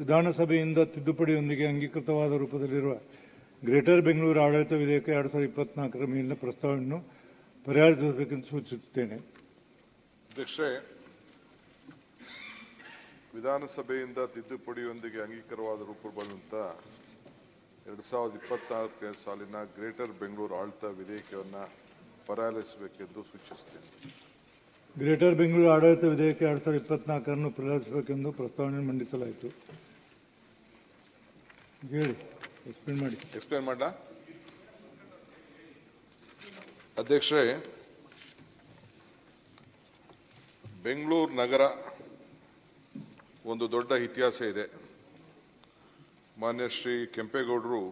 ವಿಧಾನಸಭೆಯಿಂದ ತಿದ್ದುಪಡಿಯೊಂದಿಗೆ ಅಂಗೀಕೃತವಾದ ರೂಪದಲ್ಲಿರುವ greater Bengaluru ಆಡಳಿತ ವಿಧೇಯಕ 2024ರ ಮೇಲಿನ ಪ್ರಸ್ತಾವನೆಯನ್ನು ಪರಿಹಾರಗೊಳಿಸಬೇಕೆಂದು ಸೂಚಿಸುತ್ತೇನೆ. ಅಧ್ಯಕ್ಷರೇ, ವಿಧಾನಸಭೆಯಿಂದ ತಿದ್ದುಪಡಿಯೊಂದಿಗೆ ಅಂಗೀಕಾರವಾದ ರೂಪುಗೊಂಡಂತ 2024ನೇ ಸಾಲಿನ ಗ್ರೇಟರ್ ಬೆಂಗಳೂರು ಆಡಳಿತ ವಿಧೇಯಕವನ್ನು ಪರಿಹಾರಗೊಳಿಸಬೇಕೆಂದು ಸೂಚಿಸುತ್ತೇನೆ. ಗ್ರೇಟರ್ ಬೆಂಗಳೂರು ಆಡಳಿತ ವಿಧೇಯಕ 2024ಅನ್ನು ಪರಿಹಾರಗೊಳಿಸಬೇಕೆಂದು ಪ್ರಸ್ತಾವನೆ ಮಂಡಿಸಲಾಯಿತು. ಹೇಳಿ, ಎಕ್ಸ್ಪ್ಲೇನ್ ಮಾಡಲಾ? ಅಧ್ಯಕ್ಷರೇ, ಬೆಂಗಳೂರು ನಗರ ಒಂದು ದೊಡ್ಡ ಇತಿಹಾಸ ಇದೆ. ಮಾನ್ಯ ಶ್ರೀ ಕೆಂಪೇಗೌಡರು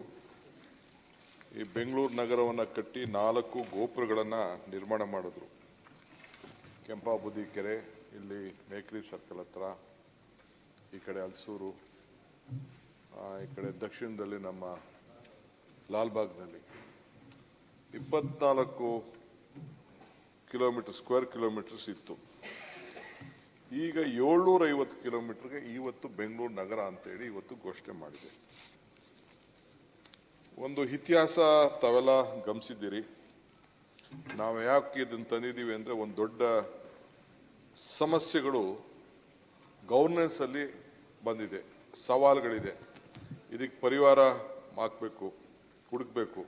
ಈ ಬೆಂಗಳೂರು ನಗರವನ್ನು ಕಟ್ಟಿ 4 ಗೋಪುರಗಳನ್ನು ನಿರ್ಮಾಣ ಮಾಡಿದ್ರು. ಕೆಂಪಾಬುದ್ದಿ ಕೆರೆ, ಇಲ್ಲಿ ಮೇಕ್ರಿ ಸರ್ಕಲ್ ಹತ್ರ, ಈ ಕಡೆ ಹಲಸೂರು, ಈ ಕಡೆ ದಕ್ಷಿಣದಲ್ಲಿ ನಮ್ಮ ಲಾಲ್ಬಾಗ್ನಲ್ಲಿ 24 ಸ್ಕ್ವೇರ್ ಕಿಲೋಮೀಟರ್ಸ್ ಇತ್ತು. ಈಗ 750 ಕಿಲೋಮೀಟರ್ಗೆ ಇವತ್ತು ಬೆಂಗಳೂರು ನಗರ ಅಂತೇಳಿ ಇವತ್ತು ಘೋಷಣೆ ಮಾಡಿದೆ. ಒಂದು ಇತಿಹಾಸ ತಾವೆಲ್ಲ ಗಮನಿಸಿದ್ದೀರಿ. ನಾವು ಯಾಕೆ ಇದನ್ನು ತಂದಿದ್ದೀವಿ ಅಂದರೆ, ಒಂದು ದೊಡ್ಡ ಸಮಸ್ಯೆಗಳು ಗವರ್ನೆನ್ಸ್ ಅಲ್ಲಿ ಬಂದಿದೆ, ಸವಾಲುಗಳಿದೆ. ಇದಕ್ಕೆ ಪರಿಹಾರ ಹಾಕಬೇಕು, ಹುಡುಕಬೇಕು,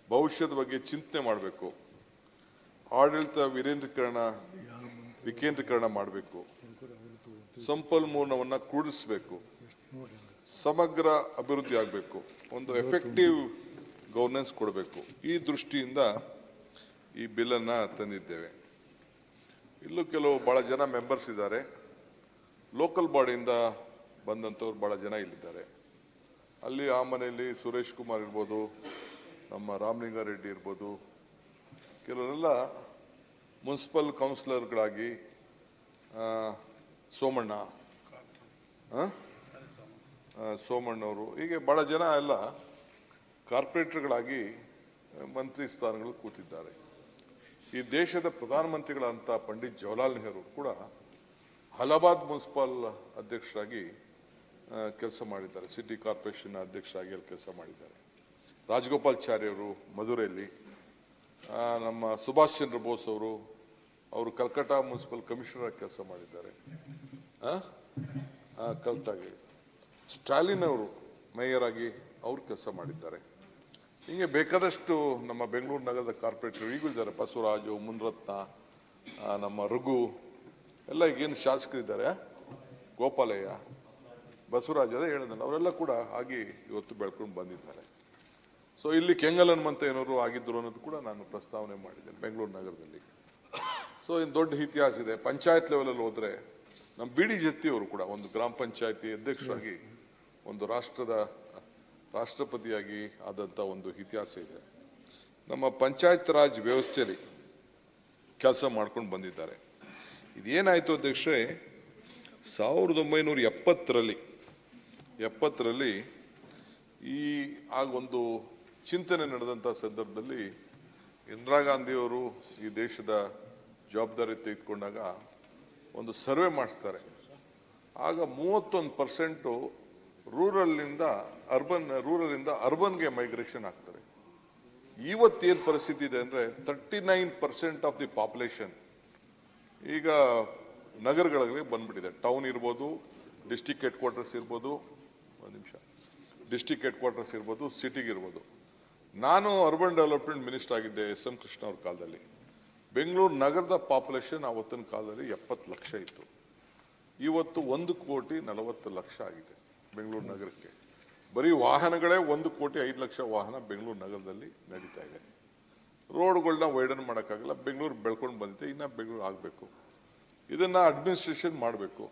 ಭವಿಷ್ಯದ ಬಗ್ಗೆ ಚಿಂತನೆ ಮಾಡಬೇಕು, ಆಡಳಿತ ವಿಕೇಂದ್ರೀಕರಣ ಮಾಡಬೇಕು, ಸಂಪನ್ಮೂಲವನ್ನು ಕೂಡಿಸಬೇಕು, ಸಮಗ್ರ ಅಭಿವೃದ್ಧಿ ಆಗಬೇಕು, ಒಂದು ಎಫೆಕ್ಟಿವ್ ಗವರ್ನೆನ್ಸ್ ಕೊಡಬೇಕು. ಈ ದೃಷ್ಟಿಯಿಂದ ಈ ಬಿಲ್ಲನ್ನು ತಂದಿದ್ದೇವೆ. ಇಲ್ಲೂ ಕೆಲವು ಬಹಳ ಜನ ಮೆಂಬರ್ಸ್ ಇದ್ದಾರೆ, ಲೋಕಲ್ ಬಾಡಿಯಿಂದ ಬಂದಂಥವ್ರು ಬಹಳ ಜನ ಇಲ್ಲಿದ್ದಾರೆ. ಅಲ್ಲಿ ಆ ಮನೆಯಲ್ಲಿ ಸುರೇಶ್ ಕುಮಾರ್ ಇರ್ಬೋದು, ನಮ್ಮ ರಾಮಲಿಂಗಾರೆಡ್ಡಿ ಇರ್ಬೋದು, ಕೆಲವರೆಲ್ಲ ಮುನ್ಸಿಪಲ್ ಕೌನ್ಸಿಲರ್ಗಳಾಗಿ, ಸೋಮಣ್ಣವರು, ಹೀಗೆ ಬಹಳ ಜನ ಎಲ್ಲ ಕಾರ್ಪೊರೇಟರ್ಗಳಾಗಿ ಮಂತ್ರಿ ಸ್ಥಾನಗಳು ಕೂತಿದ್ದಾರೆ. ಈ ದೇಶದ ಪ್ರಧಾನಮಂತ್ರಿಗಳಂತ ಪಂಡಿತ್ ಜವಾಹರ್ಲಾಲ್ ನೆಹರು ಕೂಡ ಅಲಹಾಬಾದ್ ಮುನ್ಸಿಪಲ್ ಅಧ್ಯಕ್ಷರಾಗಿ ಕೆಲಸ ಮಾಡಿದ್ದಾರೆ, ಸಿಟಿ ಕಾರ್ಪೊರೇಷನ್ ಅಧ್ಯಕ್ಷರಾಗಿ ಅಲ್ಲಿ ಕೆಲಸ ಮಾಡಿದ್ದಾರೆ. ರಾಜಗೋಪಾಲಾಚಾರಿ ಅವರು ಮಧುರೆಯಲ್ಲಿ, ನಮ್ಮ ಸುಭಾಷ್ ಚಂದ್ರ ಬೋಸ್ ಅವರು ಕಲ್ಕಟ್ಟ ಮುನ್ಸಿಪಲ್ ಕಮಿಷನರ್ ಆಗಿ ಕೆಲಸ ಮಾಡಿದ್ದಾರೆ. ಕಲ್ತಾಗಿ ಸ್ಟಾಲಿನ್ ಅವರು ಮೇಯರ್ ಆಗಿ ಅವರು ಕೆಲಸ ಮಾಡಿದ್ದಾರೆ. ಹೀಗೆ ಬೇಕಾದಷ್ಟು ನಮ್ಮ ಬೆಂಗಳೂರು ನಗರದ ಕಾರ್ಪೊರೇಟರ್ ಈಗೂ ಇದ್ದಾರೆ. ಬಸವರಾಜು, ಮುನ್ರತ್ನ, ನಮ್ಮ ರಘು ಎಲ್ಲ ಈಗೇನು ಶಾಸಕರಿದ್ದಾರೆ, ಗೋಪಾಲಯ್ಯ, ಬಸವರಾಜ್ ಅದೇ ಹೇಳಿದ್ನಲ್ಲ, ಅವರೆಲ್ಲ ಕೂಡ ಆಗಿ ಇವತ್ತು ಬೆಳ್ಕೊಂಡು ಬಂದಿದ್ದಾರೆ. ಸೊ ಇಲ್ಲಿ ಕೆಂಗಲ್ ಹನುಮಂತ ಏನವರು ಆಗಿದ್ರು ಅನ್ನೋದು ಕೂಡ ನಾನು ಪ್ರಸ್ತಾವನೆ ಮಾಡಿದ್ದೇನೆ ಬೆಂಗಳೂರು ನಗರದಲ್ಲಿ. ಸೊ ಇನ್ನು ದೊಡ್ಡ ಇತಿಹಾಸ ಇದೆ. ಪಂಚಾಯತ್ ಲೆವೆಲಲ್ಲಿ ಹೋದ್ರೆ ನಮ್ಮ BD ಜತ್ತಿ ಅವರು ಕೂಡ ಒಂದು ಗ್ರಾಮ ಪಂಚಾಯತಿ ಅಧ್ಯಕ್ಷರಾಗಿ ಒಂದು ರಾಷ್ಟ್ರಪತಿಯಾಗಿ ಆದಂಥ ಒಂದು ಇತಿಹಾಸ ಇದೆ. ನಮ್ಮ ಪಂಚಾಯತ್ ರಾಜ್ ವ್ಯವಸ್ಥೆಯಲ್ಲಿ ಕೆಲಸ ಮಾಡ್ಕೊಂಡು ಬಂದಿದ್ದಾರೆ. ಇದೇನಾಯಿತು ಅಧ್ಯಕ್ಷರೇ, 1970ರಲ್ಲಿ ಈ ಒಂದು ಚಿಂತನೆ ನಡೆದಂಥ ಸಂದರ್ಭದಲ್ಲಿ ಇಂದಿರಾ ಗಾಂಧಿಯವರು ಈ ದೇಶದ ಜವಾಬ್ದಾರಿ ತೆಗೆದುಕೊಂಡಾಗ ಒಂದು ಸರ್ವೆ ಮಾಡಿಸ್ತಾರೆ. ಆಗ 31% ರೂರಲ್ಲಿಂದ ಅರ್ಬನ್ಗೆ ಮೈಗ್ರೇಷನ್ ಆಗ್ತಾರೆ. ಇವತ್ತೇನು ಪರಿಸ್ಥಿತಿ ಇದೆ ಅಂದರೆ 39% ಆಫ್ ದಿ ಪಾಪ್ಯುಲೇಷನ್ ಈಗ ನಗರಗಳಿಗೆ ಬಂದ್ಬಿಟ್ಟಿದೆ. ಟೌನ್ ಇರ್ಬೋದು, ಡಿಸ್ಟಿಕ್ ಹೆಡ್ ಕ್ವಾರ್ಟರ್ಸ್ ಇರ್ಬೋದು, ಡಿಸ್ಟಿಕ್ ಹೆಡ್ ಕ್ವಾರ್ಟರ್ಸ್ ಇರ್ಬೋದು, ಸಿಟಿಗೆ ಇರ್ಬೋದು. ನಾನು ಅರ್ಬನ್ ಡೆವಲಪ್ಮೆಂಟ್ ಮಿನಿಸ್ಟರ್ ಆಗಿದ್ದೆ SM ಕೃಷ್ಣ ಅವ್ರ ಕಾಲದಲ್ಲಿ. ಬೆಂಗಳೂರು ನಗರದ ಪಾಪ್ಯುಲೇಷನ್ ಆವತ್ತಿನ ಕಾಲದಲ್ಲಿ 70 ಲಕ್ಷ ಇತ್ತು. ಇವತ್ತು 1,40,00,000 ಆಗಿದೆ ಬೆಂಗಳೂರು ನಗರಕ್ಕೆ. ಬರೀ ವಾಹನಗಳೇ 1,05,00,000 ವಾಹನ ಬೆಂಗಳೂರು ನಗರದಲ್ಲಿ ನಡೀತಾ ಇದೆ. ರೋಡ್ಗಳನ್ನ ವೈಡನ್ ಮಾಡೋಕ್ಕಾಗಲ್ಲ. ಬೆಂಗಳೂರು ಬೆಳ್ಕೊಂಡು ಬಂದಿದೆ, ಇನ್ನು ಬೆಂಗಳೂರು ಆಗಬೇಕು. ಇದನ್ನ ಅಡ್ಮಿನಿಸ್ಟ್ರೇಷನ್ ಮಾಡಬೇಕು.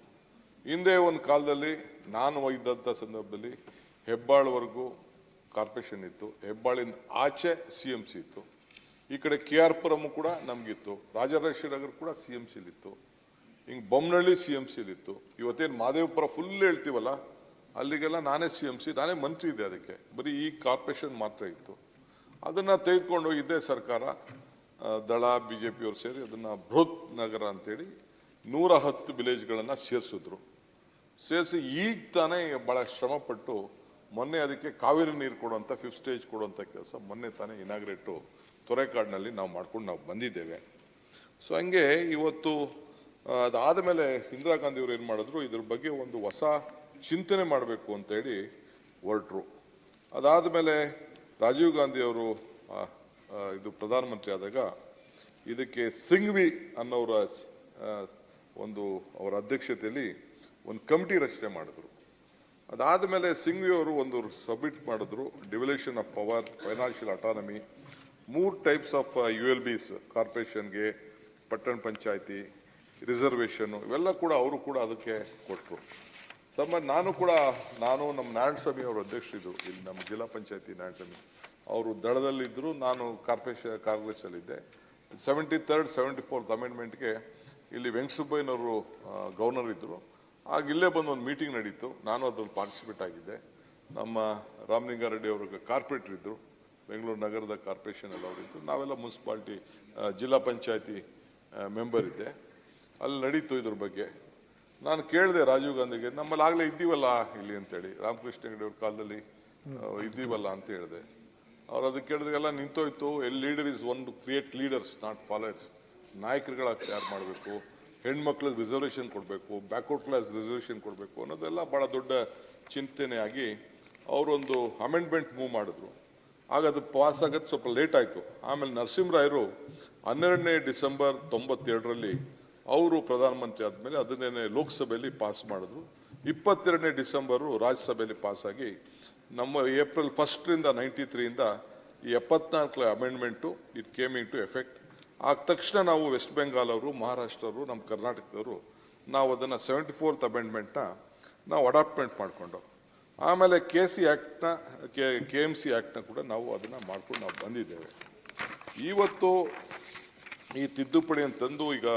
ಹಿಂದೆ ಒಂದು ಕಾಲದಲ್ಲಿ ನಾನು ಇದ್ದಂಥ ಸಂದರ್ಭದಲ್ಲಿ ಹೆಬ್ಬಾಳ್ವರೆಗೂ ಕಾರ್ಪೊರೇಷನ್ ಇತ್ತು, ಹೆಬ್ಬಾಳಿಂದ ಆಚೆ CMC ಇತ್ತು, ಈ ಕಡೆ KR ಪುರಂ ಕೂಡ ನಮಗಿತ್ತು, ರಾಜರಾಜೇಶ್ವರಿ ನಗರ ಕೂಡ CMC ಇತ್ತು, ಹಿಂಗೆ ಬೊಮ್ಮನಹಳ್ಳಿ CMC ಇತ್ತು. ಇವತ್ತೇನು ಮಾದೇವಪುರ ಫುಲ್ ಹೇಳ್ತೀವಲ್ಲ, ಅಲ್ಲಿಗೆಲ್ಲ ನಾನೇ CMC, ನಾನೇ ಮಂತ್ರಿ ಇದೆ. ಅದಕ್ಕೆ ಬರೀ ಈ ಕಾರ್ಪೊರೇಷನ್ ಮಾತ್ರ ಇತ್ತು. ಅದನ್ನು ತೆಗೆದುಕೊಂಡು ಇದೇ ಸರ್ಕಾರ ದಳ ಬಿಜೆಪಿಯವರು ಸೇರಿ ಅದನ್ನು ಬೃಹತ್ ನಗರ ಅಂತೇಳಿ 110 ವಿಲೇಜ್ಗಳನ್ನು ಸೇರಿಸಿದ್ರು. ಸೇರಿಸಿ ಈಗ ತಾನೇ ಭಾಳ ಶ್ರಮಪಟ್ಟು ಮೊನ್ನೆ ಅದಕ್ಕೆ ಕಾವೇರಿ ನೀರು ಕೊಡುವಂಥ 5th ಸ್ಟೇಜ್ ಕೊಡುವಂಥ ಕೆಲಸ ಮೊನ್ನೆ ತಾನೇ ಇನಾಗ್ರೇಟು ತೊರೆಕಾಡಿನಲ್ಲಿ ನಾವು ಮಾಡ್ಕೊಂಡು ನಾವು ಬಂದಿದ್ದೇವೆ. ಸೊ ಹಂಗೆ ಇವತ್ತು ಅದಾದ ಮೇಲೆ ಇಂದಿರಾ ಗಾಂಧಿಯವರು ಏನು ಮಾಡಿದ್ರು, ಇದ್ರ ಬಗ್ಗೆ ಒಂದು ಹೊಸ ಚಿಂತನೆ ಮಾಡಬೇಕು ಅಂತೇಳಿ ಹೊರಟರು. ಅದಾದ ಮೇಲೆ ರಾಜೀವ್ ಗಾಂಧಿಯವರು ಇದು ಪ್ರಧಾನಮಂತ್ರಿ ಆದಾಗ ಇದಕ್ಕೆ ಸಿಂಘ್ವಿ ಅನ್ನೋರ ಒಂದು ಅವರ ಅಧ್ಯಕ್ಷತೆಯಲ್ಲಿ ಒಂದು ಕಮಿಟಿ ರಚನೆ ಮಾಡಿದ್ರು. ಅದಾದ ಮೇಲೆ ಸಿಂಘ್ವಿ ಅವರು ಒಂದು ಸಬ್ಮಿಟ್ ಮಾಡಿದ್ರು, devolution of power, financial autonomy, 3 types of ULBs, ಕಾರ್ಪೊರೇಷನ್ಗೆ, ಪಟ್ಟಣ ಪಂಚಾಯತಿ, ರಿಸರ್ವೇಷನ್, ಇವೆಲ್ಲ ಕೂಡ ಅವರು ಕೂಡ ಅದಕ್ಕೆ ಕೊಟ್ಟರು. ನಾನು ನಮ್ಮ ನಾರಾಯಣಸ್ವಾಮಿ ಅವರು ಅಧ್ಯಕ್ಷರಿದ್ರು, ಇಲ್ಲಿ ನಮ್ಮ ಜಿಲ್ಲಾ ಪಂಚಾಯತಿ ನಾರಾಯಣಸ್ವಾಮಿ ಅವರು ದಳದಲ್ಲಿದ್ದರು, ನಾನು ಕಾಂಗ್ರೆಸ್ಸಲ್ಲಿದ್ದೆ. 73rd 74th ಅಮೆಂಡ್ಮೆಂಟ್ಗೆ ಇಲ್ಲಿ ವೆಂಕಟಸುಬ್ಬಯ್ಯನವರು ಗವರ್ನರ್ ಇದ್ದರು. ಆಗ ಇಲ್ಲೇ ಬಂದು ಒಂದು ಮೀಟಿಂಗ್ ನಡೀತು, ನಾನು ಅದ್ರಲ್ಲಿ ಪಾರ್ಟಿಸಿಪೇಟ್ ಆಗಿದ್ದೆ. ನಮ್ಮ ರಾಮಲಿಂಗಾರೆಡ್ಡಿ ಅವರು ಕಾರ್ಪೊರೇಟರ್ ಇದ್ದರು, ಬೆಂಗಳೂರು ನಗರದ ಕಾರ್ಪೊರೇಷನ್ ಎಲ್ಲ ಅವರಿದ್ದು, ನಾವೆಲ್ಲ ಮುನ್ಸಿಪಾಲ್ಟಿ ಜಿಲ್ಲಾ ಪಂಚಾಯತಿ ಮೆಂಬರ್ ಇದ್ದೆ. ಅಲ್ಲಿ ನಡೀತು ಇದ್ರ ಬಗ್ಗೆ. ನಾನು ಕೇಳಿದೆ ರಾಜೀವ್ ಗಾಂಧಿಗೆ, ನಮ್ಮಲ್ಲಿ ಆಗಲೇ ಇದ್ದೀವಲ್ಲ ಇಲ್ಲಿ ಅಂತೇಳಿ, ರಾಮಕೃಷ್ಣ ಹೆಗಡೆ ಅವ್ರ ಕಾಲದಲ್ಲಿ ಇದ್ದೀವಲ್ಲ ಅಂತ ಹೇಳಿದೆ. ಅವ್ರು ಅದಕ್ಕೆ ಕೇಳಿದ್ರೆ ಎಲ್ಲ ನಿಂತೋಯ್ತು. Leader is one to create leaders not followers. ನಾಯಕರುಗಳಾಗಿ ತಯಾರು ಮಾಡಬೇಕು, ಹೆಣ್ಮಕ್ಳಿಗೆ ರಿಸರ್ವೇಷನ್ ಕೊಡಬೇಕು, ಬ್ಯಾಕ್ವರ್ಡ್ ಕ್ಲಾಸ್ ರಿಸರ್ವೇಷನ್ ಕೊಡಬೇಕು ಅನ್ನೋದೆಲ್ಲ ಭಾಳ ದೊಡ್ಡ ಚಿಂತನೆಯಾಗಿ ಅವರೊಂದು ಅಮೆಂಡ್ಮೆಂಟ್ ಮೂವ್ ಮಾಡಿದ್ರು. ಆಗ ಅದು ಪಾಸ್ ಆಗೋದು ಸ್ವಲ್ಪ ಲೇಟ್ ಆಯಿತು. ಆಮೇಲೆ ನರಸಿಂಹರಾಯರು 12ನೇ ಡಿಸೆಂಬರ್ 92ರಲ್ಲಿ ಅವರು ಪ್ರಧಾನಮಂತ್ರಿ ಆದಮೇಲೆ ಅದನ್ನೇ ಲೋಕಸಭೆಯಲ್ಲಿ ಪಾಸ್ ಮಾಡಿದ್ರು. 22ನೇ ಡಿಸೆಂಬರು ರಾಜ್ಯಸಭೆಯಲ್ಲಿ ಪಾಸಾಗಿ ನಮ್ಮ ಏಪ್ರಿಲ್ 1ರಿಂದ 93ಯಿಂದ ಈ 74 amendment it came into effect. ಆದ ತಕ್ಷಣ ನಾವು ವೆಸ್ಟ್ ಬೆಂಗಾಲ್ ಅವರು, ಮಹಾರಾಷ್ಟ್ರವರು, ನಮ್ಮ ಕರ್ನಾಟಕದವರು ನಾವು ಅದನ್ನು 74th ಅಮೆಂಡ್ಮೆಂಟ್ನ ನಾವು ಅಡಾಪ್ಟ್ಮೆಂಟ್ ಮಾಡಿಕೊಂಡು, ಆಮೇಲೆ KMC ಆ್ಯಕ್ಟ್ನ ಕೂಡ ನಾವು ಅದನ್ನು ಮಾಡ್ಕೊಂಡು ನಾವು ಬಂದಿದ್ದೇವೆ. ಇವತ್ತು ಈ ತಿದ್ದುಪಡಿ ಅಂತಂದು ಈಗ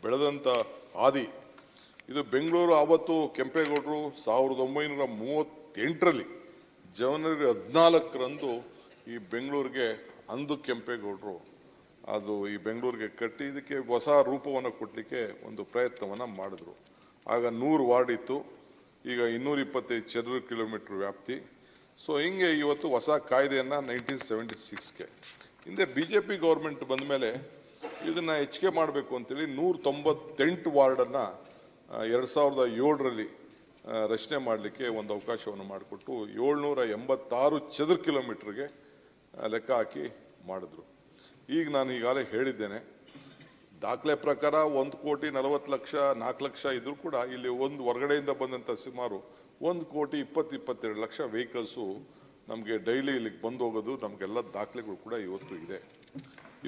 ಬೆಳೆದಂಥ ಹಾದಿ ಇದು ಬೆಂಗಳೂರು. ಆವತ್ತು ಕೆಂಪೇಗೌಡರು 1938ರಲ್ಲಿ ಜನವರಿ 14ರಂದು ಈ ಬೆಂಗಳೂರಿಗೆ ಅಂದು ಕೆಂಪೇಗೌಡರು ಅದು ಈ ಬೆಂಗಳೂರಿಗೆ ಕಟ್ಟಿ ಇದಕ್ಕೆ ಹೊಸ ರೂಪವನ್ನು ಕೊಡಲಿಕ್ಕೆ ಒಂದು ಪ್ರಯತ್ನವನ್ನು ಮಾಡಿದ್ರು. ಆಗ 100 ವಾರ್ಡ್ ಇತ್ತು, ಈಗ 225 ಚದುರ ಕಿಲೋಮೀಟರ್ ವ್ಯಾಪ್ತಿ. ಸೊ ಹಿಂಗೆ ಇವತ್ತು ಹೊಸ ಕಾಯ್ದೆಯನ್ನು 1976ಗೆ ಹಿಂದೆ BJP ಗೌರ್ಮೆಂಟ್ ಬಂದ ಮೇಲೆ ಇದನ್ನು ಹೆಚ್ಚಿಗೆ ಮಾಡಬೇಕು ಅಂತೇಳಿ 198 ವಾರ್ಡನ್ನು 2007ರಲ್ಲಿ ರಚನೆ ಮಾಡಲಿಕ್ಕೆ ಒಂದು ಅವಕಾಶವನ್ನು ಮಾಡಿಕೊಟ್ಟು 786 ಚದುರ ಕಿಲೋಮೀಟರ್ಗೆ ಲೆಕ್ಕ ಹಾಕಿ ಮಾಡಿದ್ರು. ಈಗ ನಾನು ಈಗಾಗಲೇ ಹೇಳಿದ್ದೇನೆ, ದಾಖಲೆ ಪ್ರಕಾರ 1,40,00,000 4 ಲಕ್ಷ ಇದ್ರೂ ಕೂಡ ಇಲ್ಲಿ ಒಂದು ಹೊರಗಡೆಯಿಂದ ಬಂದಂಥ ಸುಮಾರು 1,20,22 ಲಕ್ಷ ವೆಹಿಕಲ್ಸು ನಮಗೆ ಡೈಲಿ ಇಲ್ಲಿಗೆ ಬಂದು ಹೋಗೋದು ನಮಗೆಲ್ಲ ದಾಖಲೆಗಳು ಕೂಡ ಇವತ್ತು ಇದೆ.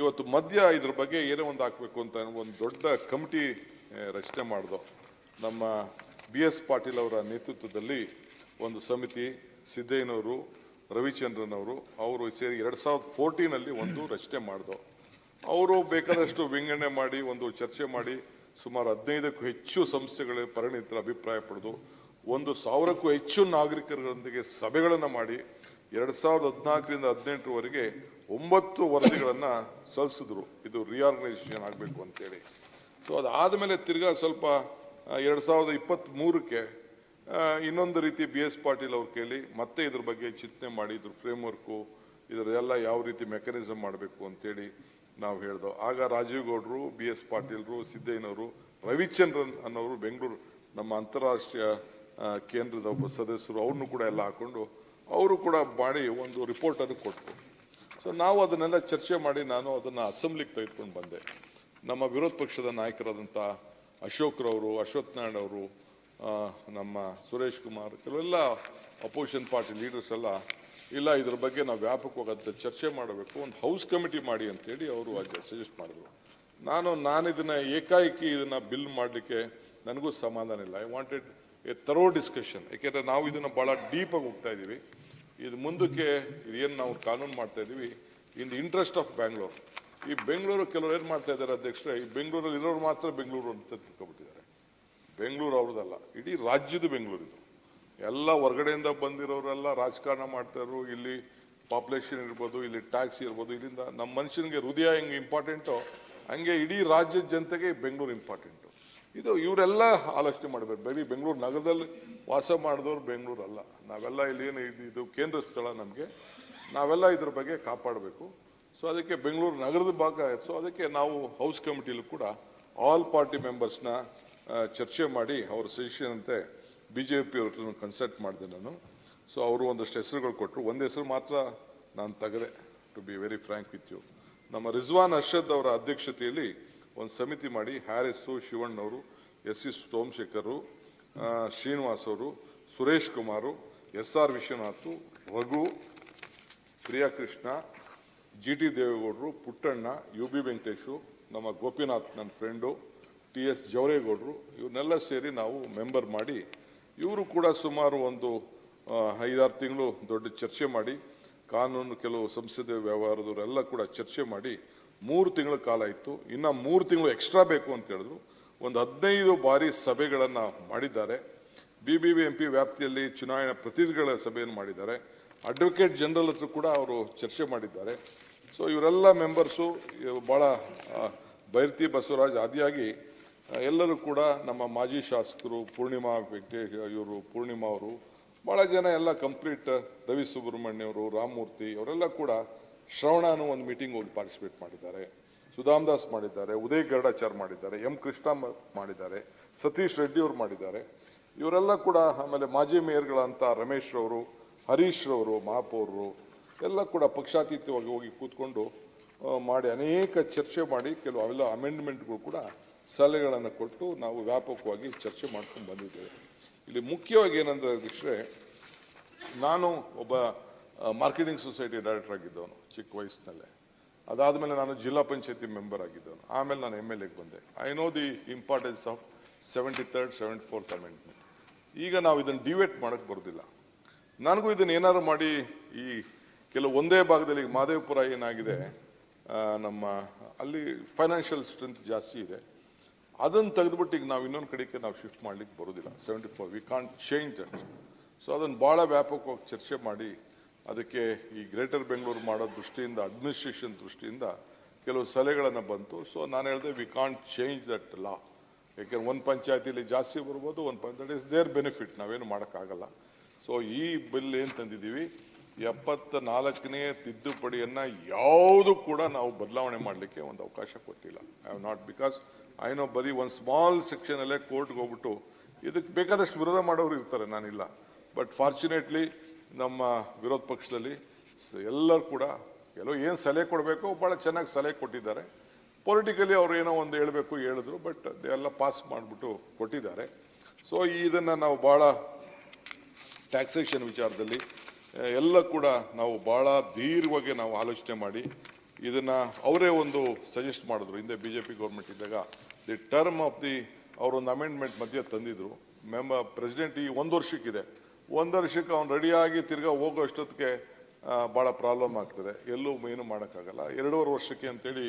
ಇವತ್ತು ಮಧ್ಯ ಇದ್ರ ಬಗ್ಗೆ ಏನೋ ಒಂದು ಹಾಕಬೇಕು ಅಂತ ಒಂದು ದೊಡ್ಡ ಕಮಿಟಿ ರಚನೆ ಮಾಡಿದೋ. ನಮ್ಮ BS ಪಾಟೀಲ್ ಅವರ ನೇತೃತ್ವದಲ್ಲಿ ಒಂದು ಸಮಿತಿ, ಸಿದ್ದಯ್ಯನವರು, ರವಿಚಂದ್ರನ್ ಅವರು ಸೇರಿ 2014ನಲ್ಲಿ ಒಂದು ರಚನೆ ಮಾಡಿದೋ. ಅವರು ಬೇಕಾದಷ್ಟು ವಿಂಗಡಣೆ ಮಾಡಿ ಒಂದು ಚರ್ಚೆ ಮಾಡಿ ಸುಮಾರು 15ಕ್ಕೂ ಹೆಚ್ಚು ಸಂಸ್ಥೆಗಳ ಪರಿಣಿತರ ಅಭಿಪ್ರಾಯ ಪಡೆದು 1,000ಕ್ಕೂ ಹೆಚ್ಚು ನಾಗರಿಕರೊಂದಿಗೆ ಸಭೆಗಳನ್ನು ಮಾಡಿ 2014ರಿಂದ 18ರವರೆಗೆ 9 ವರದಿಗಳನ್ನು ಸಲ್ಲಿಸಿದ್ರು. ಇದು ರಿಆರ್ಗನೈಸೇಷನ್ ಆಗಬೇಕು ಅಂತೇಳಿ. ಸೊ ಅದಾದಮೇಲೆ ತಿರ್ಗಾ ಸ್ವಲ್ಪ 2023ಕ್ಕೆ ಇನ್ನೊಂದು ರೀತಿ BS ಪಾಟೀಲ್ ಅವ್ರ ಕೇಳಿ ಮತ್ತೆ ಇದ್ರ ಬಗ್ಗೆ ಚಿಂತನೆ ಮಾಡಿ ಇದ್ರ ಫ್ರೇಮ್ವರ್ಕು ಇದರೆಲ್ಲ ಯಾವ ರೀತಿ ಮೆಕ್ಯಾನಿಸಮ್ ಮಾಡಬೇಕು ಅಂತೇಳಿ ನಾವು ಹೇಳ್ದೋ. ಆಗ ರಾಜೀವ್ ಗೌಡರು, BS ಪಾಟೀಲ್ರು, ಸಿದ್ದಯ್ಯನವರು, ರವಿಚಂದ್ರನ್ ಅನ್ನೋರು ಬೆಂಗಳೂರು ನಮ್ಮ ಅಂತಾರಾಷ್ಟ್ರೀಯ ಕೇಂದ್ರದ ಒಬ್ಬ ಸದಸ್ಯರು, ಅವ್ರನ್ನೂ ಕೂಡ ಎಲ್ಲ ಹಾಕೊಂಡು ಅವರು ಕೂಡ ಮಾಡಿ ಒಂದು ರಿಪೋರ್ಟನ್ನು ಕೊಟ್ಟರು. ಸೊ ನಾವು ಅದನ್ನೆಲ್ಲ ಚರ್ಚೆ ಮಾಡಿ ನಾನು ಅದನ್ನು ಅಸೆಂಬ್ಲಿಗೆ ತೆಗೆದುಕೊಂಡು ಬಂದೆ. ನಮ್ಮ ವಿರೋಧ ಪಕ್ಷದ ನಾಯಕರಾದಂಥ ಅಶೋಕ್ರವರು, ಅಶ್ವಥ್ ನಾರಾಯಣ್ ಅವರು, ನಮ್ಮ ಸುರೇಶ್ ಕುಮಾರ್, ಕೆಲವೆಲ್ಲ ಅಪೋಸಿಷನ್ ಪಾರ್ಟಿ ಲೀಡರ್ಸ್ ಎಲ್ಲ ಇಲ್ಲ ಇದ್ರ ಬಗ್ಗೆ ನಾವು ವ್ಯಾಪಕವಾದ ಚರ್ಚೆ ಮಾಡಬೇಕು, ಒಂದು ಹೌಸ್ ಕಮಿಟಿ ಮಾಡಿ ಅಂತೇಳಿ ಅವರು ಸಜೆಸ್ಟ್ ಮಾಡಿದ್ರು. ನಾನು ಇದನ್ನು ಏಕಾಏಕಿ ಇದನ್ನು ಬಿಲ್ ಮಾಡಲಿಕ್ಕೆ ನನಗೂ ಸಮಾಧಾನ ಇಲ್ಲ. I wanted A thorough discussion. ಯಾಕೆಂದರೆ ನಾವು ಇದನ್ನು ಭಾಳ ಡೀಪಾಗಿ ಹೋಗ್ತಾ ಇದ್ದೀವಿ. ಇದು ಮುಂದಕ್ಕೆ ಇದೇನು ನಾವು ಕಾನೂನು ಮಾಡ್ತಾ ಇದ್ದೀವಿ in the interest of Bangalore. ಈ ಬೆಂಗಳೂರು ಕೆಲವರು ಏನು ಮಾಡ್ತಾ ಇದ್ದಾರೆ ಅಧ್ಯಕ್ಷರೇ, ಈ ಬೆಂಗಳೂರಲ್ಲಿ ಇರೋರು ಮಾತ್ರ ಬೆಂಗಳೂರು ಅಂತ ತಿಳ್ಕೊಬಿಟ್ಟಿದ್ದಾರೆ. ಬೆಂಗಳೂರು ಅವ್ರದ್ದಲ್ಲ, ಇಡೀ ರಾಜ್ಯದ ಬೆಂಗಳೂರು ಇದು. ಎಲ್ಲ ಹೊರಗಡೆಯಿಂದ ಬಂದಿರೋರೆಲ್ಲ ರಾಜಕಾರಣ ಮಾಡ್ತಾಯಿದ್ರು. ಇಲ್ಲಿ ಪಾಪ್ಯುಲೇಷನ್ ಇರ್ಬೋದು, ಇಲ್ಲಿ ಟ್ಯಾಕ್ಸ್ ಇರ್ಬೋದು, ಇಲ್ಲಿಂದ ನಮ್ಮ ಮನುಷ್ಯನಿಗೆ ಹೃದಯ ಹೆಂಗೆ ಇಂಪಾರ್ಟೆಂಟೋ ಹಂಗೆ ಇಡೀ ರಾಜ್ಯದ ಜನತೆಗೆ ಬೆಂಗಳೂರು ಇಂಪಾರ್ಟೆಂಟು. ಇದು ಇವರೆಲ್ಲ ಆಲೋಚನೆ ಮಾಡಬೇಕು. ಬರೀ ಬೆಂಗಳೂರು ನಗರದಲ್ಲಿ ವಾಸ ಮಾಡಿದವರು ಬೆಂಗಳೂರು ಅಲ್ಲ, ನಾವೆಲ್ಲ ಇಲ್ಲಿ ಏನು ಇದು ಕೇಂದ್ರ ಸ್ಥಳ ನಮಗೆ, ನಾವೆಲ್ಲ ಇದ್ರ ಬಗ್ಗೆ ಕಾಪಾಡಬೇಕು. ಸೊ ಅದಕ್ಕೆ ಬೆಂಗಳೂರು ನಗರದ ಭಾಗ. ಸೊ ಅದಕ್ಕೆ ನಾವು ಹೌಸ್ ಕಮಿಟಿಲೂ ಕೂಡ ಆಲ್ ಪಾರ್ಟಿ ಮೆಂಬರ್ಸ್ನ ಚರ್ಚೆ ಮಾಡಿ ಅವ್ರ ಸಜೆಷನ್ ಅಂತೆ BJP ಅವ್ರನ್ನ ಕನ್ಸಲ್ಟ್ ಮಾಡಿದೆ ನಾನು. ಸೊ ಅವರು ಒಂದಷ್ಟು ಹೆಸರುಗಳು ಕೊಟ್ಟರು. ಒಂದು ಹೆಸರು ಮಾತ್ರ ನಾನು ತೆಗೆದೆ, to be very frank with you. ನಮ್ಮ ರಿಜ್ವಾನ್ ಅರ್ಷದ್ ಅವರ ಅಧ್ಯಕ್ಷತೆಯಲ್ಲಿ ಒಂದು ಸಮಿತಿ ಮಾಡಿ ಹ್ಯಾರಿಸ್ಸು, ಶಿವಣ್ಣವರು, SC ಸೋಮಶೇಖರ್, ಶ್ರೀನಿವಾಸ್ ಅವರು, ಸುರೇಶ್ ಕುಮಾರು, SR ವಿಶ್ವನಾಥ್, ರಘು, ಪ್ರಿಯಾಕೃಷ್ಣ, GT ದೇವೇಗೌಡರು, ಪುಟ್ಟಣ್ಣ, UB ವೆಂಕಟೇಶು, ನಮ್ಮ ಗೋಪಿನಾಥ್ ನನ್ನ ಫ್ರೆಂಡು, TS ಜವರೇಗೌಡರು, ಇವನ್ನೆಲ್ಲ ಸೇರಿ ನಾವು ಮೆಂಬರ್ ಮಾಡಿ, ಇವರು ಕೂಡ ಸುಮಾರು ಒಂದು 5-6 ತಿಂಗಳು ದೊಡ್ಡ ಚರ್ಚೆ ಮಾಡಿ, ಕಾನೂನು ಕೆಲವು ಸಂಸದೀಯ ವ್ಯವಹಾರದವರೆಲ್ಲ ಕೂಡ ಚರ್ಚೆ ಮಾಡಿ 3 ತಿಂಗಳ ಕಾಲ ಇತ್ತು. ಇನ್ನು 3 ತಿಂಗಳು ಎಕ್ಸ್ಟ್ರಾ ಬೇಕು ಅಂತ ಹೇಳಿದ್ರು. ಒಂದು 15 ಬಾರಿ ಸಭೆಗಳನ್ನು ಮಾಡಿದ್ದಾರೆ. BBMP ವ್ಯಾಪ್ತಿಯಲ್ಲಿ ಚುನಾವಣಾ ಪ್ರತಿನಿಧಿಗಳ ಸಭೆಯನ್ನು ಮಾಡಿದ್ದಾರೆ. ಅಡ್ವೊಕೇಟ್ ಜನರಲ್ ಹತ್ರ ಕೂಡ ಅವರು ಚರ್ಚೆ ಮಾಡಿದ್ದಾರೆ. ಸೊ ಇವರೆಲ್ಲ ಮೆಂಬರ್ಸು ಭಾಳ ಬೈರ್ತಿ ಬಸವರಾಜ್ ಆದಿಯಾಗಿ ಎಲ್ಲರೂ ಕೂಡ ನಮ್ಮ ಮಾಜಿ ಶಾಸಕರು ಪೂರ್ಣಿಮಾ ವೆಂಕಟೇಶ್, ಇವರು ಪೂರ್ಣಿಮಾ ಅವರು, ಭಾಳ ಜನ ಎಲ್ಲ ಕಂಪ್ಲೀಟ್, ರವಿ ಸುಬ್ರಹ್ಮಣ್ಯ ಅವರು, ರಾಮಮೂರ್ತಿ ಅವರೆಲ್ಲ ಕೂಡ ಶ್ರವಣನು ಒಂದು ಮೀಟಿಂಗ್ ಹೋಗಿ ಪಾರ್ಟಿಸಿಪೇಟ್ ಮಾಡಿದ್ದಾರೆ. ಸುಧಾಮ್ ದಾಸ್ ಮಾಡಿದ್ದಾರೆ, ಉದಯ್ ಗರುಡಾಚಾರ್ ಮಾಡಿದ್ದಾರೆ, M ಕೃಷ್ಣ ಮಾಡಿದ್ದಾರೆ, ಸತೀಶ್ ರೆಡ್ಡಿ ಅವರು ಮಾಡಿದ್ದಾರೆ. ಇವರೆಲ್ಲ ಕೂಡ, ಆಮೇಲೆ ಮಾಜಿ ಮೇಯರ್ಗಳಂತ ರಮೇಶ್ ರವರು, ಹರೀಶ್ ರವರು, ಮಹಾಪೌರರು ಎಲ್ಲ ಕೂಡ ಪಕ್ಷಾತೀತವಾಗಿ ಹೋಗಿ ಕೂತ್ಕೊಂಡು ಮಾಡಿ ಅನೇಕ ಚರ್ಚೆ ಮಾಡಿ ಕೆಲವು ಅವೆಲ್ಲ ಅಮೆಂಡ್ಮೆಂಟ್ಗಳು ಕೂಡ ಸಲಹೆಗಳನ್ನು ಕೊಟ್ಟು ನಾವು ವ್ಯಾಪಕವಾಗಿ ಚರ್ಚೆ ಮಾಡ್ಕೊಂಡು ಬಂದಿದ್ದೇವೆ. ಇಲ್ಲಿ ಮುಖ್ಯವಾಗಿ ಏನಂದ್ರೆ ಅಧ್ಯಕ್ಷರೇ, ನಾನು ಒಬ್ಬ ಮಾರ್ಕೆಟಿಂಗ್ ಸೊಸೈಟಿ ಡೈರೆಕ್ಟರ್ ಆಗಿದ್ದವನು ಚಿಕ್ಕ ವಯಸ್ಸಿನಲ್ಲೇ. ಅದಾದಮೇಲೆ ನಾನು ಜಿಲ್ಲಾ ಪಂಚಾಯತಿ ಮೆಂಬರ್ ಆಗಿದ್ದವನು. ಆಮೇಲೆ ನಾನು MLAಗೆ ಬಂದೆ. I know the importance of 73rd, 74th amendment. ಈಗ ನಾವು ಇದನ್ನು ಡಿವೇಟ್ ಮಾಡೋಕ್ಕೆ ಬರೋದಿಲ್ಲ. ನನಗೂ ಇದನ್ನು ಏನಾದ್ರು ಮಾಡಿ ಈ ಕೆಲವು ಒಂದೇ ಭಾಗದಲ್ಲಿ ಮಾದೇವಪುರ ಏನಾಗಿದೆ, ನಮ್ಮ ಅಲ್ಲಿ ಫೈನಾನ್ಷಿಯಲ್ ಸ್ಟ್ರೆಂತ್ ಜಾಸ್ತಿ ಇದೆ, ಅದನ್ನು ತೆಗೆದುಬಿಟ್ಟು ಈಗ ನಾವು ಇನ್ನೊಂದು ಕಡೆಗೆ ನಾವು ಶಿಫ್ಟ್ ಮಾಡ್ಲಿಕ್ಕೆ ಬರೋದಿಲ್ಲ. 74 we can't change that. So ಅದನ್ನು ಭಾಳ ವ್ಯಾಪಕವಾಗಿ ಚರ್ಚೆ ಮಾಡಿ ಅದಕ್ಕೆ ಈ ಗ್ರೇಟರ್ ಬೆಂಗಳೂರು ಮಾಡೋ ದೃಷ್ಟಿಯಿಂದ, ಅಡ್ಮಿನಿಸ್ಟ್ರೇಷನ್ ದೃಷ್ಟಿಯಿಂದ ಕೆಲವು ಸಲಹೆಗಳನ್ನು ಬಂತು. ಸೊ ನಾನು ಹೇಳಿದೆ ವಿ ಕಾಂಟ್ ಚೇಂಜ್ ದಟ್ ಲಾ. ಯಾಕೆಂದ್ರೆ ಒಂದು ಪಂಚಾಯತಿಲಿ ಜಾಸ್ತಿ ಬರ್ಬೋದು, ಒಂದು ಪಂಚಾಯತ್ ಇಸ್ ದೇರ್ ಬೆನಿಫಿಟ್, ನಾವೇನು ಮಾಡೋಕ್ಕಾಗಲ್ಲ. ಸೊ ಈ ಬಿಲ್ ಏನು ತಂದಿದ್ದೀವಿ, 74ನೇ ತಿದ್ದುಪಡಿಯನ್ನು ಯಾವುದು ಕೂಡ ನಾವು ಬದಲಾವಣೆ ಮಾಡಲಿಕ್ಕೆ ಒಂದು ಅವಕಾಶ ಕೊಟ್ಟಿಲ್ಲ. I have not, because I know ಬರೀ ಒಂದು ಸ್ಮಾಲ್ ಸೆಕ್ಷನಲ್ಲೇ ಕೋರ್ಟ್ಗೆ ಹೋಗ್ಬಿಟ್ಟು ಇದಕ್ಕೆ ಬೇಕಾದಷ್ಟು ವಿರೋಧ ಮಾಡೋರು ಇರ್ತಾರೆ, ನಾನಿಲ್ಲ. ಬಟ್ ಫಾರ್ಚುನೇಟ್ಲಿ ನಮ್ಮ ವಿರೋಧ ಪಕ್ಷದಲ್ಲಿ ಎಲ್ಲರೂ ಕೂಡ ಕೆಲವು ಏನು ಸಲಹೆ ಕೊಡಬೇಕು ಭಾಳ ಚೆನ್ನಾಗಿ ಸಲಹೆ ಕೊಟ್ಟಿದ್ದಾರೆ. ಪೊಲಿಟಿಕಲಿ ಅವರು ಏನೋ ಒಂದು ಹೇಳಬೇಕು ಹೇಳಿದ್ರು, ಬಟ್ ಎಲ್ಲ ಪಾಸ್ ಮಾಡಿಬಿಟ್ಟು ಕೊಟ್ಟಿದ್ದಾರೆ. ಸೊ ಇದನ್ನು ನಾವು ಭಾಳ ಟ್ಯಾಕ್ಸೇಷನ್ ವಿಚಾರದಲ್ಲಿ ಎಲ್ಲ ಕೂಡ ನಾವು ಭಾಳ ದೀರ್ಘವಾಗಿ ನಾವು ಆಲೋಚನೆ ಮಾಡಿ ಇದನ್ನು ಅವರೇ ಒಂದು ಸಜೆಸ್ಟ್ ಮಾಡಿದ್ರು. ಹಿಂದೆ BJP ಗೌರ್ಮೆಂಟ್ ಇದ್ದಾಗ ದಿ ಟರ್ಮ್ ಆಫ್ ದಿ ಅವರೊಂದು ಅಮೆಂಡ್ಮೆಂಟ್ ಮಧ್ಯೆ ತಂದಿದ್ರು. ಪ್ರೆಸಿಡೆಂಟ್ ಈ 1 ವರ್ಷಕ್ಕಿದೆ, 1 ವರ್ಷಕ್ಕೆ ಅವ್ನು ರೆಡಿಯಾಗಿ ತಿರ್ಗಾ ಹೋಗೋ ಅಷ್ಟೊತ್ತಿಗೆ ಭಾಳ ಪ್ರಾಬ್ಲಮ್ ಆಗ್ತದೆ, ಎಲ್ಲೂ ಏನು ಮಾಡೋಕ್ಕಾಗಲ್ಲ. 2.5 ವರ್ಷಕ್ಕೆ ಅಂತೇಳಿ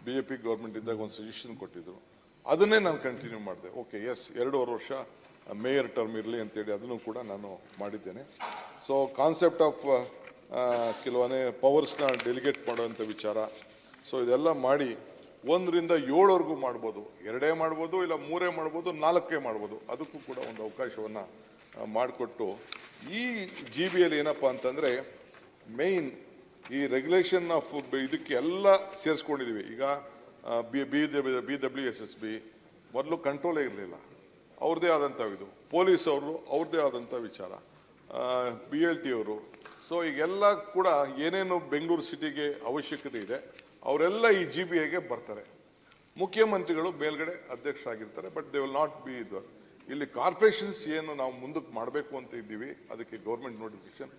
BJP ಗೌರ್ಮೆಂಟ್ ಇದ್ದಾಗ ಒಂದು ಸಜೆಷನ್ ಕೊಟ್ಟಿದ್ರು. ಅದನ್ನೇ ನಾನು ಕಂಟಿನ್ಯೂ ಮಾಡಿದೆ. ಓಕೆ, ಎಸ್, 2.5 ವರ್ಷ ಮೇಯರ್ ಟರ್ಮ್ ಇರಲಿ ಅಂತೇಳಿ ಅದನ್ನು ಕೂಡ ನಾನು ಮಾಡಿದ್ದೇನೆ. ಸೊ ಕಾನ್ಸೆಪ್ಟ್ ಆಫ್ ಕೆಲವೇ ಪವರ್ಸ್ನ ಡೆಲಿಗೇಟ್ ಮಾಡುವಂಥ ವಿಚಾರ. ಸೊ ಇದೆಲ್ಲ ಮಾಡಿ 1ರಿಂದ 7ವರೆಗೂ ಮಾಡ್ಬೋದು, 2 ಮಾಡ್ಬೋದು, ಇಲ್ಲ 3 ಮಾಡ್ಬೋದು, 4 ಮಾಡ್ಬೋದು. ಅದಕ್ಕೂ ಕೂಡ ಒಂದು ಅವಕಾಶವನ್ನು ಮಾಡಿಕೊಟ್ಟು ಈ GBಯಲ್ಲಿ ಏನಪ್ಪ ಅಂತಂದರೆ ಮೇಯ್ನ್ ಈ ರೆಗ್ಯುಲೇಷನ್ ಆಫ್ ಇದಕ್ಕೆ ಎಲ್ಲ ಸೇರಿಸ್ಕೊಂಡಿದ್ದೀವಿ. ಈಗ BWSSB ಮೊದಲು ಕಂಟ್ರೋಲೇ ಇರಲಿಲ್ಲ, ಅವ್ರದ್ದೇ ಆದಂಥ ಇದು. ಪೊಲೀಸ್ ಅವರು ಅವ್ರದ್ದೇ ಆದಂಥ ವಿಚಾರ, BLT ಅವರು. ಸೊ ಈಗೆಲ್ಲ ಕೂಡ ಏನೇನು ಬೆಂಗಳೂರು ಸಿಟಿಗೆ ಅವಶ್ಯಕತೆ ಇದೆ ಅವರೆಲ್ಲ ಈ GBAಗೆ ಬರ್ತಾರೆ. ಮುಖ್ಯಮಂತ್ರಿಗಳು ಮೇಲ್ಗಡೆ ಅಧ್ಯಕ್ಷರಾಗಿರ್ತಾರೆ, but they will not be ಇದು. ಇಲ್ಲಿ ಕಾರ್ಪೊರೇಷನ್ಸ್ ಏನು ನಾವು ಮುಂದಕ್ಕೆ ಮಾಡಬೇಕು ಅಂತ ಇದ್ದೀವಿ, ಅದಕ್ಕೆ ಗೌರ್ಮೆಂಟ್ ನೋಟಿಫಿಕೇಶನ್.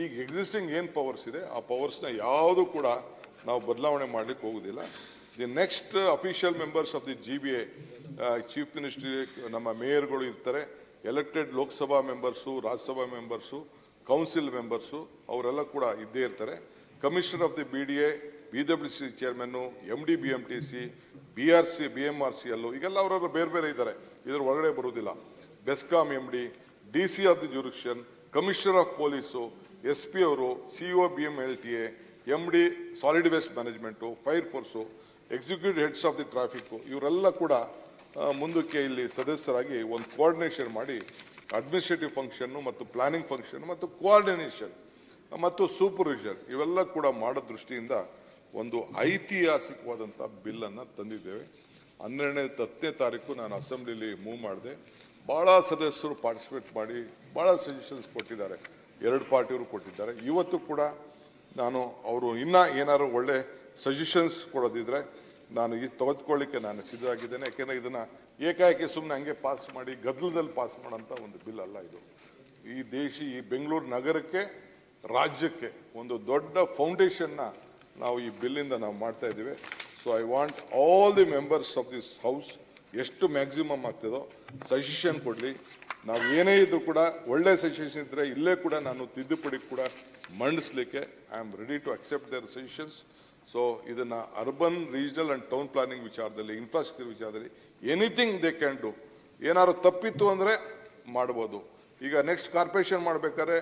ಈಗ ಎಕ್ಸಿಸ್ಟಿಂಗ್ ಏನು ಪವರ್ಸ್ ಇದೆ ಆ ಪವರ್ಸ್ನ ಯಾವುದು ಕೂಡ ನಾವು ಬದಲಾವಣೆ ಮಾಡಲಿಕ್ಕೆ ಹೋಗೋದಿಲ್ಲ. The next official members of the GBA, chief ministry, ನಮ್ಮ ಮೇಯರ್ಗಳು ಇರ್ತಾರೆ, elected Lok Sabha members, Rajya Sabha members, council members, ಅವರೆಲ್ಲ ಕೂಡ ಇದ್ದೇ ಇರ್ತಾರೆ. Commissioner of the BDA, BWC chairman, MD BMTC, BRC BMRCL, ಈಗೆಲ್ಲ ಅವರವರು ಬೇರೆ ಬೇರೆ ಇದ್ದಾರೆ, ಇದ್ರ ಒಳಗಡೆ ಬರುವುದಿಲ್ಲ. BESCOM MD, DC of the jurisdiction, commissioner of police, SP ಅವರು, CO BMLTA, MD solid waste management, fire force, executive heads of the traffic, ಇವರೆಲ್ಲ ಕೂಡ ಮುಂದಕ್ಕೆ ಇಲ್ಲಿ ಸದಸ್ಯರಾಗಿ ಒಂದು ಕೋಆರ್ಡಿನೇಷನ್ ಮಾಡಿ ಅಡ್ಮಿನಿಸ್ಟ್ರೇಟಿವ್ ಫಂಕ್ಷನ್ನು ಮತ್ತು ಪ್ಲಾನಿಂಗ್ ಫಂಕ್ಷನ್ ಮತ್ತು ಕೋಆರ್ಡಿನೇಷನ್ ಮತ್ತು ಸೂಪರ್ವಿಷನ್ ಇವೆಲ್ಲ ಕೂಡ ಮಾಡೋ ದೃಷ್ಟಿಯಿಂದ ಒಂದು ಐತಿಹಾಸಿಕವಾದಂಥ ಬಿಲ್ಲನ್ನು ತಂದಿದ್ದೇವೆ. 10ನೇ ತಾರೀಕು ನಾನು ಅಸೆಂಬ್ಲಿಲಿ ಮೂವ್ ಮಾಡಿದೆ. ಭಾಳ ಸದಸ್ಯರು ಪಾರ್ಟಿಸಿಪೇಟ್ ಮಾಡಿ ಭಾಳ ಸಜೆಷನ್ಸ್ ಕೊಟ್ಟಿದ್ದಾರೆ. 2 ಪಾರ್ಟಿಯವರು ಕೊಟ್ಟಿದ್ದಾರೆ. ಇವತ್ತು ಕೂಡ ನಾನು ಅವರು ಇನ್ನೂ ಏನಾದ್ರು ಒಳ್ಳೆ ಸಜೆಷನ್ಸ್ ಕೊಡೋದಿದ್ರೆ ನಾನು ತೆಗೆದುಕೊಳ್ಳಿಕ್ಕೆ ನಾನು ಸಿದ್ಧವಾಗಿದ್ದೇನೆ. ಯಾಕೆಂದರೆ ಇದನ್ನು ಏಕಾಏಕಿ ಸುಮ್ಮನೆ ಹಂಗೆ ಪಾಸ್ ಮಾಡಿ ಗದ್ದಲದಲ್ಲಿ ಪಾಸ್ ಮಾಡೋಂಥ ಒಂದು ಬಿಲ್ ಅಲ್ಲ ಇದು. ಈ ಬೆಂಗಳೂರು ನಗರಕ್ಕೆ, ರಾಜ್ಯಕ್ಕೆ ಒಂದು ದೊಡ್ಡ ಫೌಂಡೇಶನ್ನ ನಾವು ಈ ಬಿಲ್ಲಿಂದ ನಾವು ಮಾಡ್ತಾ ಇದ್ದೀವಿ. So I want all the members of this house ಎಷ್ಟು ಮ್ಯಾಕ್ಸಿಮಮ್ ಆಗ್ತದೋ ಸಜೆಷನ್ ಕೊಡಲಿ. ನಾವು ಏನೇ ಇದ್ರೂ ಕೂಡ ಒಳ್ಳೆ ಸಜೆಷನ್ ಇದ್ದರೆ ಇಲ್ಲೇ ಕೂಡ ನಾನು ತಿದ್ದುಪಡಿ ಕೂಡ ಮಂಡಿಸ್ಲಿಕ್ಕೆ I am ready to accept their suggestions. So ಇದನ್ನು urban, regional and town planning ವಿಚಾರದಲ್ಲಿ, ಇನ್ಫ್ರಾಸ್ಟ್ರಕ್ಚರ್ ವಿಚಾರದಲ್ಲಿ ಎನಿಥಿಂಗ್ ದೇ ಕ್ಯಾನ್ ಡೂ. ಏನಾದ್ರು ತಪ್ಪಿತ್ತು ಅಂದರೆ ಮಾಡ್ಬೋದು. ಈಗ ನೆಕ್ಸ್ಟ್ ಕಾರ್ಪೊರೇಷನ್ ಮಾಡಬೇಕಾದ್ರೆ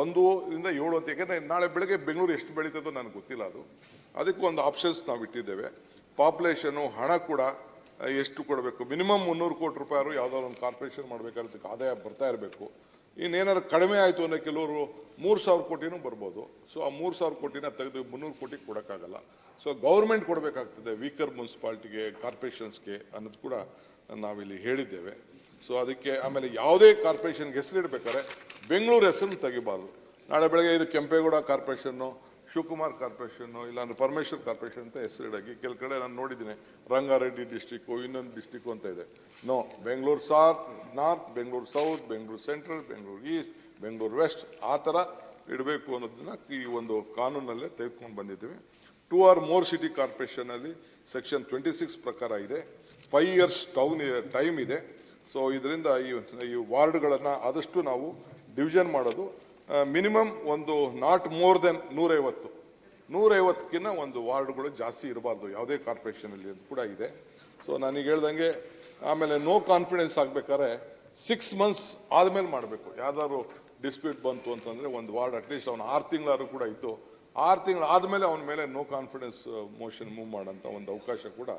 1 ರಿಂದ 7 ಹೊತ್ತು, ಯಾಕೆಂದರೆ ನಾಳೆ ಬೆಳಗ್ಗೆ ಬೆಂಗಳೂರು ಎಷ್ಟು ಬೆಳೀತದೋ ನನಗೆ ಗೊತ್ತಿಲ್ಲ. ಅದಕ್ಕೆ ಒಂದು ಆಪ್ಷನ್ಸ್ ನಾವು ಇಟ್ಟಿದ್ದೇವೆ. ಪಾಪ್ಯುಲೇಷನು, ಹಣ ಕೂಡ ಎಷ್ಟು ಕೊಡಬೇಕು, ಮಿನಿಮಮ್ 300 ಕೋಟಿ ರೂಪಾಯಿ ಯಾವುದಾದ್ರು ಒಂದು ಕಾರ್ಪೊರೇಷನ್ ಮಾಡಬೇಕಾದ್ರೆ ಅದಕ್ಕೆ ಆದಾಯ ಬರ್ತಾ ಇರಬೇಕು. ಇನ್ನೇನಾದ್ರು ಕಡಿಮೆ ಆಯಿತು ಅಂದರೆ ಕೆಲವರು 3,000 ಕೋಟಿನೂ ಬರ್ಬೋದು. ಸೊ ಆ 3,000 ಕೋಟಿನ ತೆಗೆದು 300 ಕೋಟಿಗೆ ಕೊಡೋಕ್ಕಾಗಲ್ಲ. ಸೊ ಗೌರ್ಮೆಂಟ್ ಕೊಡಬೇಕಾಗ್ತದೆ ವೀಕರ್ ಮುನ್ಸಿಪಾಲ್ಟಿಗೆ, ಕಾರ್ಪೊರೇಷನ್ಸ್ಗೆ ಅನ್ನೋದು ಕೂಡ ನಾವಿಲ್ಲಿ ಹೇಳಿದ್ದೇವೆ. ಸೊ ಅದಕ್ಕೆ ಆಮೇಲೆ ಯಾವುದೇ ಕಾರ್ಪೊರೇಷನ್ಗೆ ಹೆಸರಿಡಬೇಕಾದ್ರೆ ಬೆಂಗಳೂರು ಹೆಸರನ್ನು ತೆಗಿಬಾರ್ದು. ನಾಳೆ ಬೆಳಗ್ಗೆ ಇದು ಕೆಂಪೇಗೌಡ ಕಾರ್ಪೊರೇಷನ್ನು, ಶಿವಕುಮಾರ್ ಕಾರ್ಪೊರೇಷನ್ನು, ಇಲ್ಲಾಂದ್ರೆ ಪರಮೇಶ್ವರ್ ಕಾರ್ಪೊರೇಷನ್ ಅಂತ ಹೆಸರಿಡಾಗಿ ಕೆಲ ಕಡೆ ನಾನು ನೋಡಿದ್ದೀನಿ ರಂಗಾರೆಡ್ಡಿ ಡಿಸ್ಟಿಕ್ಕು, ಇನ್ನೊಂದು ಡಿಸ್ಟಿಕ್ಕು ಅಂತ ಇದೆ. No, Bengaluru north, Bengaluru south, Bengaluru central, Bengaluru east, Bengaluru west, ಆ ಥರ ಇಡಬೇಕು ಅನ್ನೋದನ್ನ ಈ ಒಂದು ಕಾನೂನಲ್ಲೇ ತೆಗೆದುಕೊಂಡು ಬಂದಿದ್ದೀವಿ. 2 or more ಸಿಟಿ ಕಾರ್ಪೊರೇಷನಲ್ಲಿ ಸೆಕ್ಷನ್ 26 ಪ್ರಕಾರ ಇದೆ. 5 years ಟೈಮ್ ಇದೆ. ಸೊ ಇದರಿಂದ ಈ ವಾರ್ಡ್ಗಳನ್ನು ಆದಷ್ಟು ನಾವು ಡಿವಿಷನ್ ಮಾಡೋದು ಮಿನಿಮಮ್ ಒಂದು ನಾಟ್ ಮೋರ್ ದೆನ್ 150ಕ್ಕಿಂತ ಒಂದು ವಾರ್ಡ್ಗಳು ಜಾಸ್ತಿ ಇರಬಾರ್ದು ಯಾವುದೇ ಕಾರ್ಪೊರೇಷನಲ್ಲಿ ಅಂತ ಕೂಡ ಇದೆ. ಸೊ ನಾನೀಗ ಹೇಳ್ದಂಗೆ ಆಮೇಲೆ ನೋ ಕಾನ್ಫಿಡೆನ್ಸ್ ಆಗಬೇಕಾದ್ರೆ 6 months ಆದಮೇಲೆ ಮಾಡಬೇಕು. ಯಾವ್ದಾದ್ರು ಡಿಸ್ಪ್ಯೂಟ್ ಬಂತು ಅಂತಂದರೆ ಒಂದು ವಾರ್ಡ್ ಅಟ್ಲೀಸ್ಟ್ ಅವನು 6 ತಿಂಗಳಾದ್ರೂ ಕೂಡ ಇತ್ತು, 6 ತಿಂಗಳು ಆದಮೇಲೆ ಅವನ ಮೇಲೆ ನೋ ಕಾನ್ಫಿಡೆನ್ಸ್ ಮೋಷನ್ ಮೂವ್ ಮಾಡೋಂಥ ಒಂದು ಅವಕಾಶ ಕೂಡ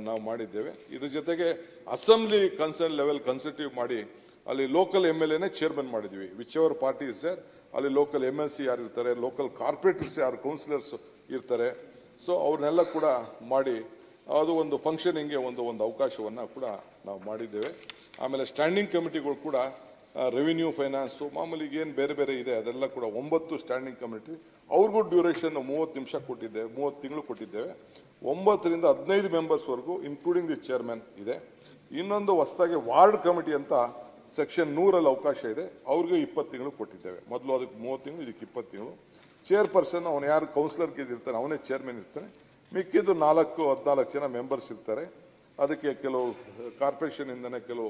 ನಾವು ಮಾಡಿದ್ದೇವೆ. ಇದ್ರ ಜೊತೆಗೆ ಅಸೆಂಬ್ಲಿ ಕನ್ಸರ್ನ್ ಲೆವೆಲ್ ಕನ್ಸಿಟಿವ್ ಮಾಡಿ ಅಲ್ಲಿ ಲೋಕಲ್ MLAನೇ ಚೇರ್ಮನ್ ಮಾಡಿದ್ವಿ. Whichever party is there, ಅಲ್ಲಿ ಲೋಕಲ್ MLC ಯಾರು ಇರ್ತಾರೆ, ಲೋಕಲ್ ಕಾರ್ಪೊರೇಟರ್ಸ್ ಯಾರು, ಕೌನ್ಸಿಲರ್ಸ್ ಇರ್ತಾರೆ. ಸೊ ಅವ್ರನ್ನೆಲ್ಲ ಕೂಡ ಮಾಡಿ ಅದು ಒಂದು ಫಂಕ್ಷನಿಂಗ್ಗೆ ಒಂದು ಅವಕಾಶವನ್ನು ಕೂಡ ನಾವು ಮಾಡಿದ್ದೇವೆ. ಆಮೇಲೆ ಸ್ಟ್ಯಾಂಡಿಂಗ್ ಕಮಿಟಿಗಳು ಕೂಡ ರೆವಿನ್ಯೂ, ಫೈನಾನ್ಸು, ಮಾಮೂಲಿ ಏನು ಬೇರೆ ಬೇರೆ ಇದೆ ಅದೆಲ್ಲ ಕೂಡ 9 ಸ್ಟ್ಯಾಂಡಿಂಗ್ ಕಮಿಟಿ, ಅವ್ರಿಗೂ ಡ್ಯೂರೇಷನ್ 30 ನಿಮಿಷ ಕೊಟ್ಟಿದ್ದೇವೆ, 30 ತಿಂಗಳು ಕೊಟ್ಟಿದ್ದೇವೆ. 9 ರಿಂದ 15 ಮೆಂಬರ್ಸ್ವರೆಗೂ ಇನ್ಕ್ಲೂಡಿಂಗ್ ದಿ ಚೇರ್ಮನ್ ಇದೆ. ಇನ್ನೊಂದು ಹೊಸದಾಗಿ ವಾರ್ಡ್ ಕಮಿಟಿ ಅಂತ ಸೆಕ್ಷನ್ 100ರಲ್ಲಿ ಅವಕಾಶ ಇದೆ, ಅವ್ರಿಗೆ 20 ತಿಂಗಳು ಕೊಟ್ಟಿದ್ದೇವೆ. ಮೊದಲು ಅದಕ್ಕೆ 30 ತಿಂಗಳು, ಇದಕ್ಕೆ 20 ತಿಂಗಳು. ಚೇರ್ಪರ್ಸನ್ ಅವನು ಯಾರು ಕೌನ್ಸಿಲರ್ಗೆ ಇರ್ತಾನೆ ಅವನೇ ಚೇರ್ಮನ್ ಇರ್ತಾನೆ. ಮಿಕ್ಕಿದ್ದು 14 ಜನ ಮೆಂಬರ್ಸ್ ಇರ್ತಾರೆ. ಅದಕ್ಕೆ ಕೆಲವು ಕಾರ್ಪೊರೇಷನ್ ಇಂದನೇ ಕೆಲವು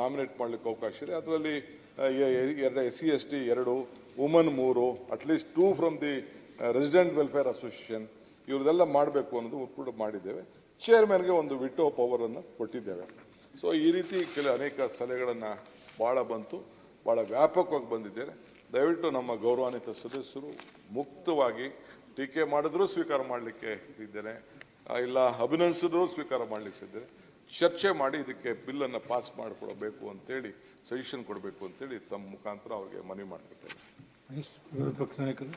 ನಾಮಿನೇಟ್ ಮಾಡ್ಲಿಕ್ಕೆ ಅವಕಾಶ ಇದೆ. ಅದರಲ್ಲಿ SC ST 2, woman 3, at least 2 from the resident welfare association, ಇವ್ರದೆಲ್ಲ ಮಾಡಬೇಕು ಅನ್ನೋದು ಕೂಡ ಮಾಡಿದ್ದೇವೆ. ಚೇರ್ಮನ್ಗೆ ಒಂದು ವಿಟೋ ಪವರ್ ಅನ್ನು ಕೊಟ್ಟಿದ್ದೇವೆ. ಸೊ ಈ ರೀತಿ ಅನೇಕ ಸಲಹೆಗಳನ್ನು ಭಾಳ ಬಂತು, ಭಾಳ ವ್ಯಾಪಕವಾಗಿ ಬಂದಿದ್ದೇನೆ. ದಯವಿಟ್ಟು ನಮ್ಮ ಗೌರವಾನ್ವಿತ ಸದಸ್ಯರು ಮುಕ್ತವಾಗಿ ಟೀಕೆ ಮಾಡಿದ್ರೂ ಸ್ವೀಕಾರ ಮಾಡಲಿಕ್ಕೆ ಇದ್ದೇನೆ, ಇಲ್ಲ ಅಭಿನಂದಿಸಿದ್ರೂ ಸ್ವೀಕಾರ ಮಾಡಲಿಕ್ಕೆ ಇದ್ದೇನೆ. ಚರ್ಚೆ ಮಾಡಿ ಇದಕ್ಕೆ ಬಿಲ್ಲನ್ನು ಪಾಸ್ ಮಾಡಿಕೊಡಬೇಕು ಅಂತೇಳಿ, ಸಜೆಷನ್ ಕೊಡಬೇಕು ಅಂತೇಳಿ ತಮ್ಮ ಮುಖಾಂತರ ಅವ್ರಿಗೆ ಮನವಿ ಮಾಡ್ಕೊಳ್ತೇನೆ. ವಿರೋಧ ಪಕ್ಷ ನಾಯಕರು.